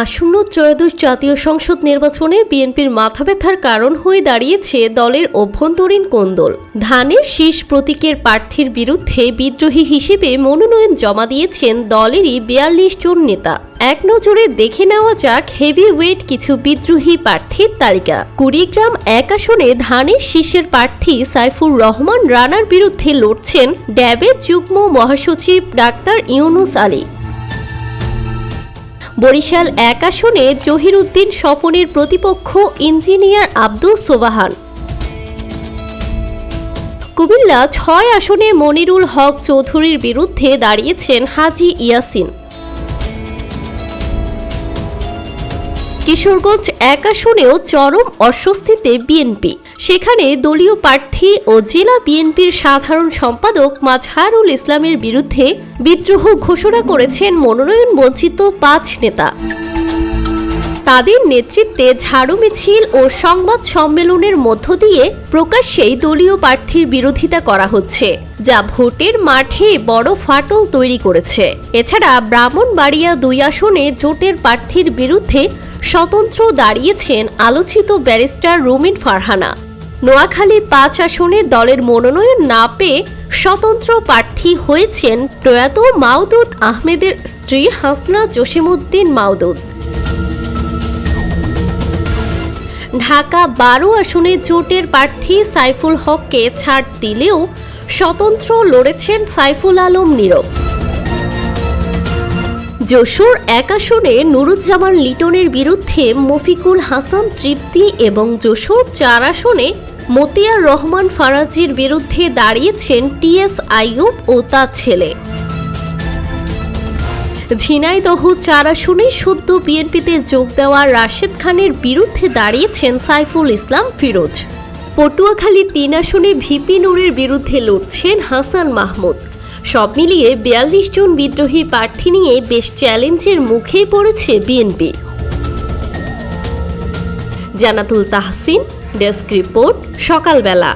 আসন্ন ত্রয়োদশ জাতীয় সংসদ নির্বাচনে বিএনপির মাথাব্যথার কারণ হয়ে দাঁড়িয়েছে দলের অভ্যন্তরীণ কোন্দল। ধানের শীষ প্রতীকের প্রার্থীর বিরুদ্ধে বিদ্রোহী হিসেবে মনোনয়ন জমা দিয়েছেন দলেরই ৪২ জন নেতা। এক নজরে দেখে নেওয়া যাক হেভিওয়েট কিছু বিদ্রোহী প্রার্থীর তালিকা। কুড়িগ্রাম এক আসনে ধানের শীষের প্রার্থী সাইফুর রহমান রানার বিরুদ্ধে লড়ছেন ড্যাবের যুগ্ম মহাসচিব ডাক্তার ইউনুস আলী। বরিশাল এক আসনে জহিরুদ্দিন স্বপনের প্রতিপক্ষ ইঞ্জিনিয়ার আব্দুস সোবাহান। কুমিল্লা ৬ আসনে মনিরুল হক চৌধুরীর বিরুদ্ধে দাঁড়িয়েছেন হাজী ইয়াসিন। কিশোরগঞ্জ এক আসনেও চরম অস্বস্তিতে বিএনপি। সেখানে দলীয় প্রার্থী ও জেলা বিএনপির সাধারণ সম্পাদক মাজহারুল ইসলামের বিরুদ্ধে বিদ্রোহ ঘোষণা করেছেন মনোনয়ন বঞ্চিত ৫ নেতা। তাদের নেতৃত্বে ঝাড়ু মিছিল ও সংবাদ সম্মেলনের মধ্য দিয়ে প্রকাশ্যেই দলীয় প্রার্থীর বিরোধিতা করা হচ্ছে, যা ভোটের মাঠে বড় ফাটল তৈরি করেছে। এছাড়া ব্রাহ্মণবাড়িয়া ২ আসনে জোটের প্রার্থীর বিরুদ্ধে স্বতন্ত্র দাঁড়িয়েছেন আলোচিত ব্যারিস্টার রুমিন ফারহানা। নোয়াখালী ৫ আসনে দলের মনোনয়ন না পেয়ে স্বতন্ত্র প্রার্থী হয়েছেন প্রয়াত মাওদুদ আহমেদের স্ত্রী হাসনা জসিমউদ্দিন মাওদুদ। ঢাকা ১২ আসনে জোটের প্রার্থী সাইফুল হককে ছাড় দিলেও স্বতন্ত্র লড়েছেন সাইফুল আলম নীরব। যশোর এক আসনে নুরুজ্জামান লিটনের বিরুদ্ধে মফিকুল হাসান তৃপ্তি এবং যশোর ৪ আসনে মতিয়ার রহমান ফারাজির বিরুদ্ধে দাঁড়িয়েছেন টিএস আইয়ুব ও তার ছেলে। ঝিনাইদহ ৪ আসনে সদ্য বিএনপিতে যোগ দেওয়া রাশেদ খানের বিরুদ্ধে দাঁড়িয়েছেন সাইফুল ইসলাম ফিরোজ। পটুয়াখালী ৩ আসনে ভিপি নূরের বিরুদ্ধে লড়ছেন হাসান মাহমুদ। সব মিলিয়ে ৪২ জন বিদ্রোহী প্রার্থী নিয়ে বেশ চ্যালেঞ্জের মুখেই পড়েছে BNP. Jannatul Tahsin, desk report, সকালবেলা।